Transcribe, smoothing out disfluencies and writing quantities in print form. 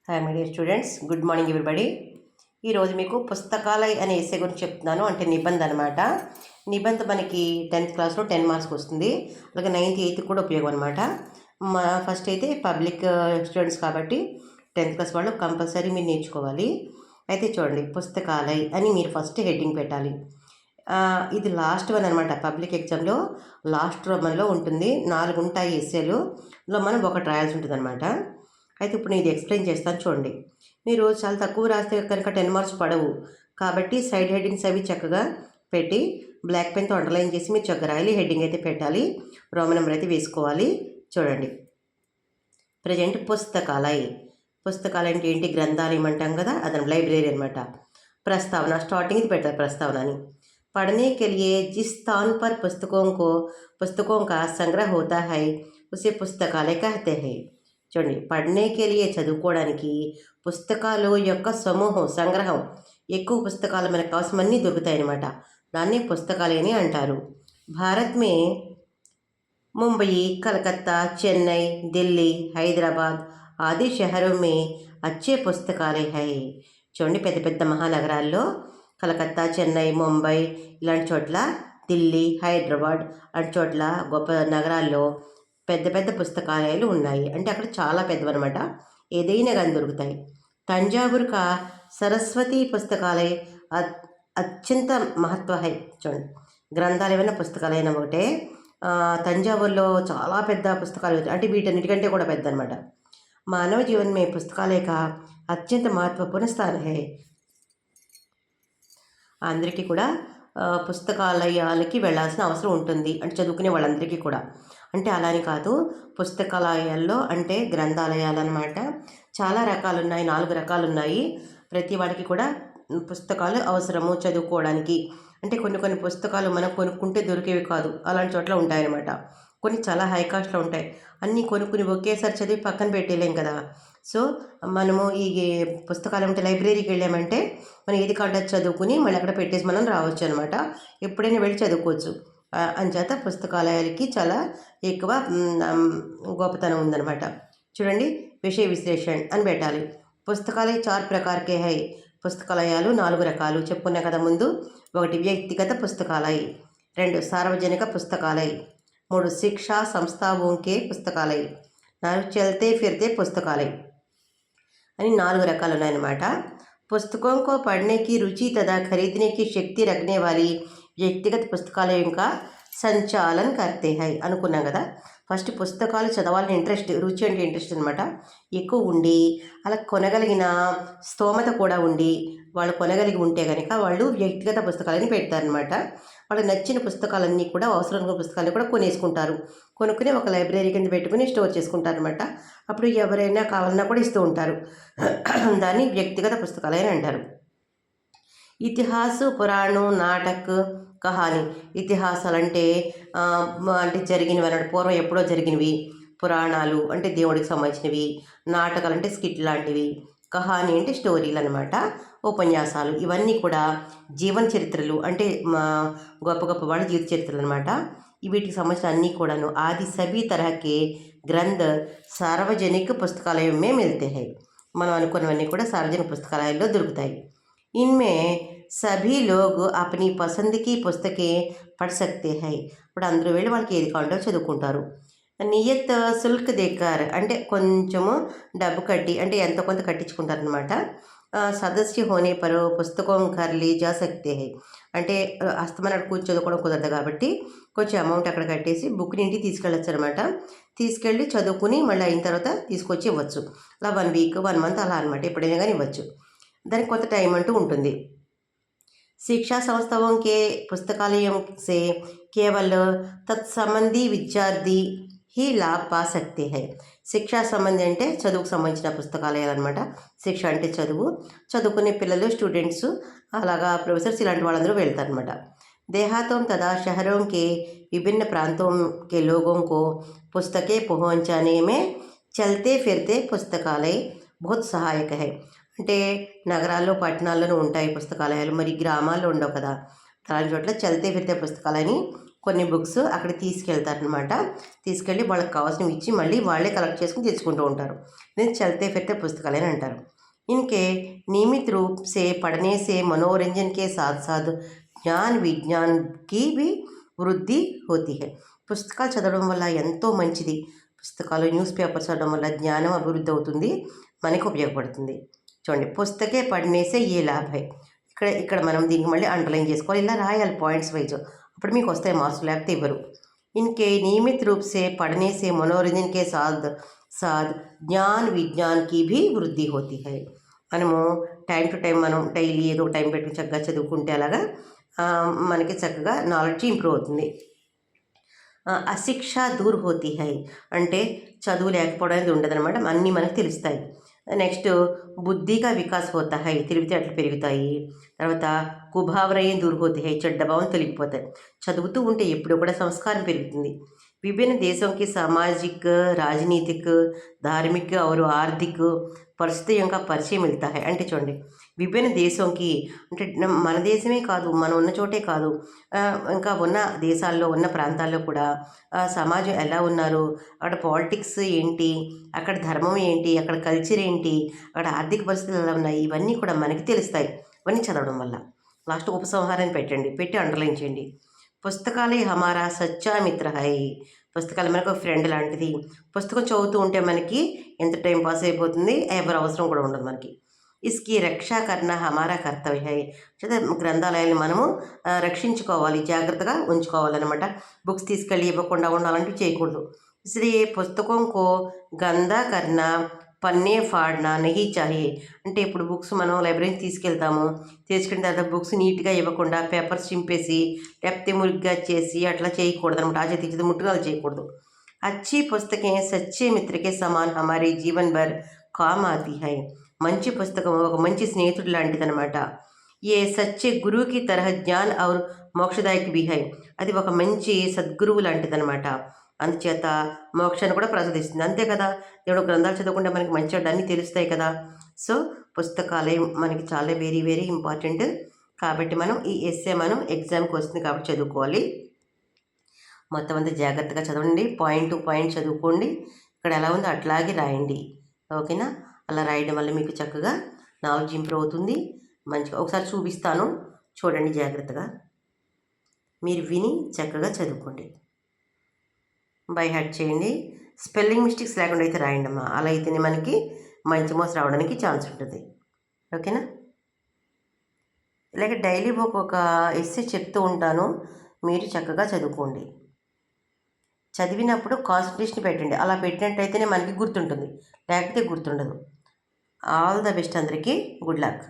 Hi my dear students, good morning everybody. ఈరోజు మీకు పుస్తకాలయ అనే ఎస్సే గురించి చెప్తున్నాను. అంటే నిబంధ అనమాట. నిబంధ మనకి 10th క్లాస్లో 10 మార్క్స్ వస్తుంది, అలాగే 9th 8th కూడా ఉపయోగం అనమాట. ఫస్ట్ అయితే పబ్లిక్ స్టూడెంట్స్ కాబట్టి 10th క్లాస్ వాళ్ళు కంపల్సరీ మీరు నేర్చుకోవాలి. అయితే చూడండి, పుస్తకాలయ అని మీరు ఫస్ట్ హెడ్డింగ్ పెట్టాలి. ఇది లాస్ట్ వన్ అనమాట. పబ్లిక్ ఎగ్జామ్లో లాస్ట్ మనలో ఉంటుంది. 4 ఉంటాయి ఎస్సేలు, మనం ఒకటి రాయాల్సి ఉంటుంది అనమాట. అయితే ఇప్పుడు నేను ఇది ఎక్స్ప్లెయిన్ చేస్తాను చూడండి. మీరు చాలా తక్కువ రాస్తే కనుక 10 మార్క్స్ పడవు. కాబట్టి సైడ్ హెడ్డింగ్స్ అవి చక్కగా పెట్టి బ్లాక్ పెన్తో అండర్లైన్ చేసి మీరు చక్కగా రాయాలి. హెడ్డింగ్ అయితే పెట్టాలి, రోమన్ నెంబర్ అయితే వేసుకోవాలి. చూడండి, ప్రజెంట్ పుస్తకాలయ. పుస్తకాలు అంటే ఏంటి? గ్రంథాలయం అంటాం కదా, అదన లైబ్రరీ అనమాట. ప్రస్తావన స్టార్టింగ్ ఇది పెట్టాలి, ప్రస్తావన అని. पढ़ने के लिए जिस स्थान पर पुस्तकों का संग्रह होता है उसे पुस्तकालय कहते हैं. చూడండి, పढ़ने के लिए చదువుకోవడానికి పుస్తకాలు యొక్క సమూహం, సంగ్రహం, ఎక్కువ పుస్తకాలు మనకు అవసరమన్నీ దొరుకుతాయి అన్నమాట. దాన్ని పుస్తకాలయని అంటారు. భారత్ మే ముంబई, कलकत्ता, चेन्नई, दिल्ली, హైదరాబాద్ ఆది शहरों में अच्छे पुस्तकालय है. చూడండి, పెద్ద పెద్ద మహానగరాల్లో కలకత్తా, చెన్నై, ముంబై ఇలాంటి చోట్ల, ఢిల్లీ, హైదరాబాద్ అలాంటి చోట్ల గొప్ప నగరాల్లో పెద్ద పెద్ద పుస్తకాలయాలు ఉన్నాయి. అంటే అక్కడ చాలా పెద్దవన్నమాట, ఏదైనా కానీ దొరుకుతాయి. తంజావూర్ కా సరస్వతి పుస్తకాలయ అత్యంత మహత్వ హై. చూడండి, గ్రంథాలయమైన పుస్తకాలయం ఒకటే. తంజావూరులో చాలా పెద్ద పుస్తకాలు, అంటే వీటన్నిటికంటే కూడా పెద్ద అనమాట. మానవ జీవన్ మే పుస్తకాలయ కా అత్యంత మహత్వపూర్ణ స్థానం హై. అందరికీ కూడా పుస్తకాలయాలకి వెళ్ళాల్సిన అవసరం ఉంటుంది, అంటే చదువుకునే వాళ్ళందరికీ కూడా. అంటే అలాని కాదు, పుస్తకాలయాల్లో అంటే గ్రంథాలయాలు అనమాట. చాలా రకాలు ఉన్నాయి, 4 రకాలు ఉన్నాయి. ప్రతి వాడికి కూడా పుస్తకాలు అవసరము చదువుకోవడానికి. అంటే కొన్ని పుస్తకాలు మనం కొనుక్కుంటే దొరికేవి కాదు, అలాంటి చోట్ల ఉంటాయన్నమాట. కొన్ని చాలా హై కాస్ట్లో ఉంటాయి. అన్నీ కొనుక్కుని ఒకేసారి చదివి పక్కన పెట్టేలేం కదా. సో మనము ఈ పుస్తకాలు ఉంటే లైబ్రరీకి వెళ్ళామంటే మనం ఏది కాంటే చదువుకుని మళ్ళీ అక్కడ పెట్టేసి మనం రావచ్చు అనమాట. ఎప్పుడైనా వెళ్ళి చదువుకోవచ్చు. అంచేత పుస్తకాలయాలకి చాలా ఎక్కువ గొప్పతనం ఉందన్నమాట. చూడండి, విషయ విశ్లేషణ అని పెట్టాలి. పుస్తకాలయ 4 ప్రకారకే హై. పుస్తకాలయాలు 4 రకాలు చెప్పుకున్నా కదా ముందు. 1 వ్యక్తిగత పుస్తకాలయ, 2 సార్వజనిక పుస్తకాలయ, 3 శిక్షా సంస్థాओं के పుస్తకాలయ, 4 చల్తే ఫిర్తే పుస్తకాలయ అని 4 రకాలు ఉన్నాయన్నమాట. पुस्तकों को पढ़ने की रुचि तथा खरीदने की शक्ति रखने वाली వ్యక్తిగత పుస్తకాలయం का సంచాలన్ కర్తే హై అనుకున్నాం కదా. ఫస్ట్ పుస్తకాలు చదవాలని ఇంట్రెస్ట్, రుచి అంటే ఇంట్రెస్ట్ అనమాట, ఎక్కువ ఉండి అలా కొనగలిగిన స్తోమత కూడా ఉండి వాళ్ళు కొనగలిగి ఉంటే కనుక వాళ్ళు వ్యక్తిగత పుస్తకాలని పెడతారనమాట. వాళ్ళకి నచ్చిన పుస్తకాలన్నీ కూడా, అవసరమైన పుస్తకాలన్నీ కూడా కొనేసుకుంటారు. కొనుక్కుని ఒక లైబ్రరీ కింద పెట్టుకుని స్టోర్ చేసుకుంటారు అనమాట. అప్పుడు ఎవరైనా కావాలన్నా కూడా ఇస్తూ ఉంటారు. దాన్ని వ్యక్తిగత పుస్తకాలని అంటారు. ఇతిహాసు, పురాణం, నాటక్, కహాని. ఇతిహాసాలు అంటే జరిగినవి అన్నట్టు, పూర్వం ఎప్పుడో జరిగినవి. పురాణాలు అంటే దేవుడికి సంబంధించినవి. నాటకాలు అంటే స్కిట్ లాంటివి. కహాని అంటే స్టోరీలు అనమాట, ఉపన్యాసాలు. ఇవన్నీ కూడా జీవన చరిత్రలు, అంటే గొప్ప గొప్ప వాళ్ళ జీవిత చరిత్రలు అనమాట. వీటికి సంబంధించిన అన్నీ కూడాను ఆది సభీ తరహకే గ్రంథ సార్వజనిక పుస్తకాలయమే మిల్తే హై. మనం అనుకున్నవన్నీ కూడా సార్వజనిక పుస్తకాలయాల్లో దొరుకుతాయి. इनमें सभी लोग अपनी पसंद की पुस्तकें पढ़ सकते हैं. ఇప్పుడు అందరూ వెళ్ళి వాళ్ళకి ఏది కావాలంటే చదువుకుంటారు. నియత్ శుల్క్ దేకర్ అంటే కొంచెము డబ్బు కట్టి, అంటే ఎంతో కొంత కట్టించుకుంటారనమాట. సదస్య హోనే పర్ పుస్తకం ఘర్ లే జా సక్తే హై. అంటే అస్తమానం కూర్చొని చదువుకోవడం కుదరదు కాబట్టి కొంచెం అమౌంట్ అక్కడ కట్టేసి బుక్ని ఇంటికి తీసుకెళ్ళచ్చు అనమాట. తీసుకెళ్ళి చదువుకుని మళ్ళీ అయిన తర్వాత తీసుకొచ్చి ఇవ్వచ్చు. అలా 1 వీక్ 1 మంత్ అలా అనమాట, ఎప్పుడైనా కానీ ఇవ్వచ్చు. దానికి కొంత టైం అంటూ ఉంటుంది. शिक्षा संस्थाओं के पुस्तकालयों से केवल तत्संबंधी विद्यार्थी ही लाभ पा सकते हैं. శిక్షా సంబంధి అంటే చదువుకు సంబంధించిన పుస్తకాలయాలు అనమాట. శిక్ష అంటే చదువుకునే పిల్లలు, స్టూడెంట్స్, అలాగా ప్రొఫెసర్స్, ఇలాంటి వాళ్ళందరూ వెళ్తారనమాట. देहातों तथा शहरों के विभिन्न प्रांतों के लोगों को पुस्तकें पहुंचाने में चलते फिरते पुस्तकालय बहुत सहायक है. అంటే నగరాల్లో, పట్టణాల్లోనూ ఉంటాయి పుస్తకాలయాలు, మరి గ్రామాల్లో ఉండవు కదా. అలాంటి చోట్ల చల్తే ఫిర్తే పుస్తకాలని కొన్ని బుక్స్ అక్కడికి తీసుకెళ్తారనమాట. తీసుకెళ్ళి వాళ్ళకి కావాల్సినవి ఇచ్చి మళ్ళీ వాళ్ళే కలెక్ట్ చేసుకొని తెచ్చుకుంటూ ఉంటారు. దీన్ని చల్తే ఫిర్తే పుస్తకాలు అని అంటారు. इनके नियमित रूप से पढ़ने से मनोरंजन के साथ साथ ज्ञान विज्ञान की भी వృద్ధి होती है. పుస్తకాలు చదవడం వల్ల ఎంతో మంచిది. పుస్తకాలు న్యూస్ పేపర్ చదవడం వల్ల జ్ఞానం అభివృద్ధి అవుతుంది, మనకి ఉపయోగపడుతుంది. చూడండి, పుస్తకే పడినేసే ఏ లాభ హై. ఇక్కడ ఇక్కడ మనం దీనికి మళ్ళీ అండర్లైన్ చేసుకోవాలి, ఇలా రాయాలి పాయింట్స్ వైజ్, అప్పుడు మీకు వస్తాయి మార్క్స్, లేకపోతే ఇవ్వరు. इनके नियमित रूप से पढ़ने से मनोरंजन के साथ साथ ज्ञान विज्ञान की भी वृद्धि होती है. మనము టైం టు టైం మనం డైలీ ఏదో టైం పెట్టుకుని చక్కగా చదువుకుంటే అలాగా మనకి చక్కగా నాలెడ్జ్ ఇంప్రూవ్ అవుతుంది. అశిక్ష దూర్ హోతీ హై అంటే చదువు లేకపోవడం అనేది ఉండదన్నమాట, అన్నీ మనకు తెలుస్తాయి. నెక్స్ట్ బుద్ధిగా వికాస్ హోతా హై, తెలివితేటలు పెరుగుతాయి. తర్వాత కుభావరయ్య దూర్ హోతీ హై, చెడ్డ భావం తొలగిపోతాయి. చదువుతూ ఉంటే ఎప్పుడూ కూడా సంస్కారం పెరుగుతుంది. विभिन्न देशों की सामाजिक राजनीतिक धार्मिक और आर्थिक పరిస్థితుల పరిచయం మిగతా హై అంటే చూడండి, విభిన్న దేశంకి అంటే మన దేశమే కాదు, మనం ఉన్న చోటే కాదు, ఇంకా ఉన్న దేశాల్లో ఉన్న ప్రాంతాల్లో కూడా సమాజం ఎలా ఉన్నారు, అక్కడ పాలిటిక్స్ ఏంటి, అక్కడ ధర్మం ఏంటి, అక్కడ కల్చర్ ఏంటి, అక్కడ ఆర్థిక పరిస్థితులు ఎలా ఉన్నాయి, ఇవన్నీ కూడా మనకి తెలుస్తాయి ఇవన్నీ చదవడం వల్ల. లాస్ట్ ఉపసంహారాన్ని పెట్టండి, పెట్టి అండర్లైన్ చేయండి. పుస్తకాలే హమారా సచ్చా మిత్ర హై. పుస్తకాలు మనకు ఒక ఫ్రెండ్ లాంటిది. పుస్తకం చదువుతూ ఉంటే మనకి ఎంత టైం పాస్ అయిపోతుంది, ఎవరి అవసరం కూడా ఉండదు మనకి. ఇస్కి రక్షా కర్ణ హమారా కర్తవ్య హై. గ్రంథాలయాన్ని మనము రక్షించుకోవాలి, జాగ్రత్తగా ఉంచుకోవాలన్నమాట. బుక్స్ తీసుకెళ్ళి ఇవ్వకుండా ఉండాలంటే చేయకూడదు. ఇస్లియే పుస్తకం కో గందా కర్ణ పన్నే ఫాడ్నా నహీ చాహియే. అంటే ఇప్పుడు బుక్స్ మనం లైబ్రరీకి తీసుకెళ్తాము, తీసుకెళ్ళిన తర్వాత బుక్స్ నీట్గా ఇవ్వకుండా పేపర్స్ చింపేసి లేకపోతే మురిగ్గా చేసి అట్లా చేయకూడదు అనమాట. ఆ చేతి ముట్టుగా చేయకూడదు. అచ్చి పుస్తకే సచ్చే మిత్రకే సమాన్ హమారే జీవన్ భర్ కామ్ ఆతీ హై. మంచి పుస్తకం ఒక మంచి స్నేహితుడు లాంటిదనమాట. ఏ సచ్చే గురువుకి తరహ జ్ఞాన్ ఔర్ మోక్షదాయక్ బి హై. అది ఒక మంచి సద్గురువు లాంటిదనమాట, అందుచేత మోక్షాన్ని కూడా ప్రసాదిస్తుంది. అంతే కదా, దేవుడు గ్రంథాలు చదువుకుంటే మనకి మంచి చెడ్డ అన్నీ తెలుస్తాయి కదా. సో పుస్తకాలే మనకి చాలా వెరీ వెరీ ఇంపార్టెంట్. కాబట్టి మనం ఈ ఎస్సే మనం ఎగ్జామ్కి వస్తుంది కాబట్టి చదువుకోవాలి. మొత్తం అంతా జాగ్రత్తగా చదవండి, పాయింట్ టు పాయింట్ చదువుకోండి, ఇక్కడ ఎలా ఉందో అట్లాగే రాయండి, ఓకేనా. అలా రాయడం వల్ల మీకు చక్కగా నాలెడ్జ్ ఇంప్రూవ్ అవుతుంది. మంచిగా ఒకసారి చూపిస్తాను, చూడండి జాగ్రత్తగా, మీరు విని చక్కగా చదువుకోండి. బై హార్ట్ చేయండి, స్పెల్లింగ్ మిస్టేక్స్ లేకుండా అయితే రాయండి అమ్మా, అలా అయితేనే మనకి మంచి మార్క్స్ రావడానికి ఛాన్స్ ఉంటుంది, ఓకేనా. ఇలాగే డైలీ ఒక ఎస్సే చెప్తూ ఉంటాను, మీరు చక్కగా చదువుకోండి. చదివినప్పుడు కాన్సన్ట్రేషన్ పెట్టండి, అలా పెట్టినట్టయితేనే మనకి గుర్తుంటుంది, లేకపోతే గుర్తుండదు. ఆల్ ద బెస్ట్ అందరికీ, గుడ్ లక్.